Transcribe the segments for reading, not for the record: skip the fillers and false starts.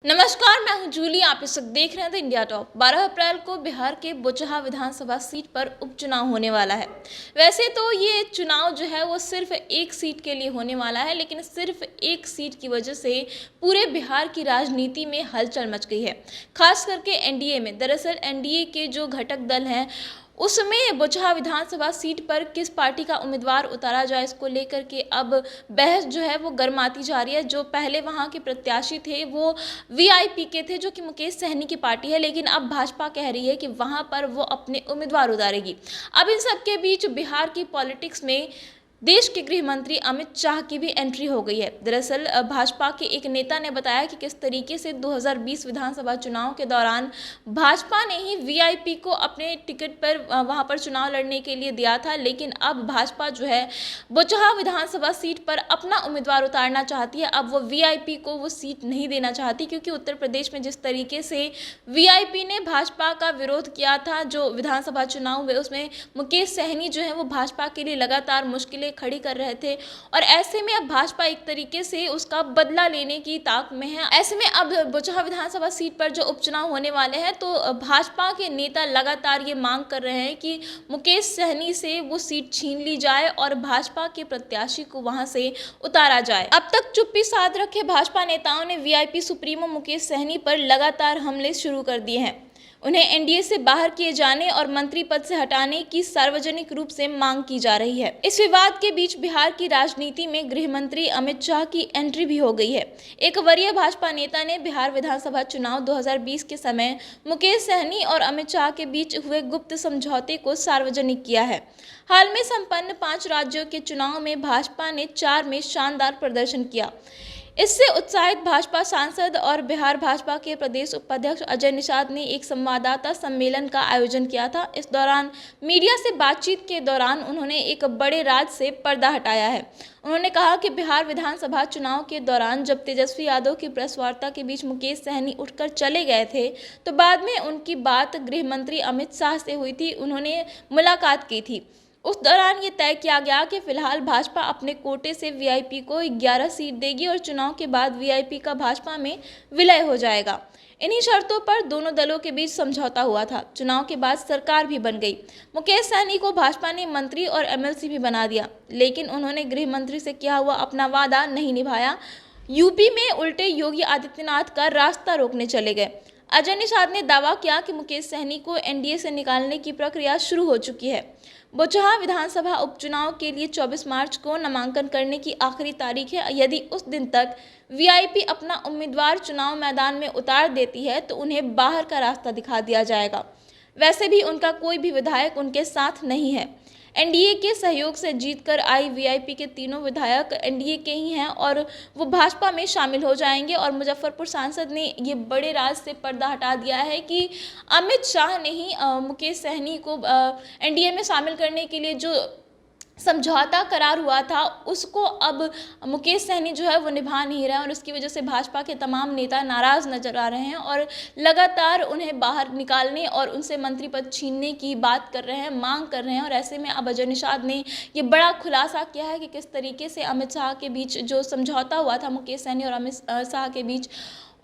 नमस्कार, मैं हूं जूली। आप इस वक्त देख रहे हैं द इंडिया टॉप। 12 अप्रैल को बिहार के बोचहा विधानसभा सीट पर उपचुनाव होने वाला है। वैसे तो ये चुनाव जो है वो सिर्फ एक सीट के लिए होने वाला है, लेकिन सिर्फ एक सीट की वजह से पूरे बिहार की राजनीति में हलचल मच गई है, खास करके एनडीए में। दरअसल एनडीए के जो घटक दल हैं उसमें बोचहा विधानसभा सीट पर किस पार्टी का उम्मीदवार उतारा जाए, इसको लेकर के अब बहस जो है वो गर्माती जा रही है। जो पहले वहां के प्रत्याशी थे वो वीआईपी के थे, जो कि मुकेश सहनी की पार्टी है, लेकिन अब भाजपा कह रही है कि वहां पर वो अपने उम्मीदवार उतारेगी। अब इन सब के बीच बिहार की पॉलिटिक्स में देश के गृह मंत्री अमित शाह की भी एंट्री हो गई है। दरअसल भाजपा के एक नेता ने बताया कि किस तरीके से 2020 विधानसभा चुनाव के दौरान भाजपा ने ही वीआईपी को अपने टिकट पर वहां पर चुनाव लड़ने के लिए दिया था, लेकिन अब भाजपा जो है बोचहा विधानसभा सीट पर अपना उम्मीदवार उतारना चाहती है। अब वो वीआईपी को वो सीट नहीं देना चाहती, क्योंकि उत्तर प्रदेश में जिस तरीके से वीआईपी ने भाजपा का विरोध किया था जो विधानसभा चुनाव हुए, उसमें मुकेश सहनी जो है वो भाजपा के लिए लगातार मुश्किलें खड़ी कर रहे थे, और ऐसे में अब भाजपा एक तरीके से उसका बदला लेने की ताक में है। ऐसे में अब बोचहा विधानसभा सीट पर जो उपचुनाव होने वाले हैं, तो भाजपा के नेता लगातार ये मांग कर रहे हैं कि मुकेश सहनी से वो सीट छीन ली जाए और भाजपा के प्रत्याशी को वहां से उतारा जाए। अब तक चुप्पी साध रखे भाजपा नेताओं ने वीआईपी सुप्रीमो मुकेश सहनी पर लगातार हमले शुरू कर दिए हैं। उन्हें एनडीए से बाहर किए जाने और मंत्री पद से हटाने की सार्वजनिक रूप से मांग की जा रही है। इस विवाद के बीच बिहार की राजनीति में गृह मंत्री अमित शाह की एंट्री भी हो गई है। एक वरीय भाजपा नेता ने बिहार विधानसभा चुनाव 2020 के समय मुकेश सहनी और अमित शाह के बीच हुए गुप्त समझौते को सार्वजनिक किया है। हाल में संपन्न 5 राज्यों के चुनाव में भाजपा ने 4 में शानदार प्रदर्शन किया। इससे उत्साहित भाजपा सांसद और बिहार भाजपा के प्रदेश उपाध्यक्ष अजय निषाद ने एक संवाददाता सम्मेलन का आयोजन किया था। इस दौरान मीडिया से बातचीत के दौरान उन्होंने एक बड़े राज से पर्दा हटाया है। उन्होंने कहा कि बिहार विधानसभा चुनाव के दौरान जब तेजस्वी यादव की प्रेस वार्ता के बीच मुकेश सहनी उठकर चले गए थे, तो बाद में उनकी बात गृह मंत्री अमित शाह से हुई थी। उन्होंने मुलाकात की थी। उस दौरान ये तय किया गया कि फिलहाल भाजपा अपने कोटे से वीआईपी को 11 सीट देगी और चुनाव के बाद वीआईपी का भाजपा में विलय हो जाएगा। इन्हीं शर्तों पर दोनों दलों के बीच समझौता हुआ था। चुनाव के बाद सरकार भी बन गई। मुकेश सहनी को भाजपा ने मंत्री और एमएलसी भी बना दिया, लेकिन उन्होंने गृह मंत्री से किया हुआ अपना वादा नहीं निभाया। यूपी में उल्टे योगी आदित्यनाथ का रास्ता रोकने चले गए। अजय निषाद ने दावा किया कि मुकेश सहनी को एनडीए से निकालने की प्रक्रिया शुरू हो चुकी है। बोचहा विधानसभा उपचुनाव के लिए 24 मार्च को नामांकन करने की आखिरी तारीख है। यदि उस दिन तक वीआईपी अपना उम्मीदवार चुनाव मैदान में उतार देती है तो उन्हें बाहर का रास्ता दिखा दिया जाएगा। वैसे भी उनका कोई भी विधायक उनके साथ नहीं है। एनडीए के सहयोग से जीतकर आई वीआईपी के तीनों विधायक एनडीए के ही हैं और वो भाजपा में शामिल हो जाएंगे। और मुजफ्फरपुर सांसद ने ये बड़े राज से पर्दा हटा दिया है कि अमित शाह ने ही मुकेश सहनी को एनडीए में शामिल करने के लिए जो समझौता करार हुआ था, उसको अब मुकेश सहनी जो है वो निभा नहीं रहा है, और उसकी वजह से भाजपा के तमाम नेता नाराज नजर आ रहे हैं और लगातार उन्हें बाहर निकालने और उनसे मंत्री पद छीनने की बात कर रहे हैं, मांग कर रहे हैं। और ऐसे में अब अजय निषाद ने ये बड़ा खुलासा किया है कि किस तरीके से अमित शाह के बीच जो समझौता हुआ था मुकेश सहनी और अमित शाह के बीच,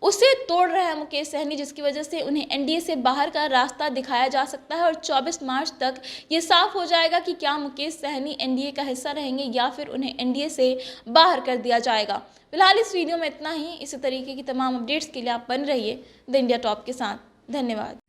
उसे तोड़ रहे हैं मुकेश सहनी, जिसकी वजह से उन्हें एनडीए से बाहर का रास्ता दिखाया जा सकता है। और 24 मार्च तक ये साफ हो जाएगा कि क्या मुकेश सहनी एनडीए का हिस्सा रहेंगे या फिर उन्हें एनडीए से बाहर कर दिया जाएगा। फिलहाल इस वीडियो में इतना ही। इसी तरीके की तमाम अपडेट्स के लिए आप बन रहिए द इंडिया टॉप के साथ। धन्यवाद।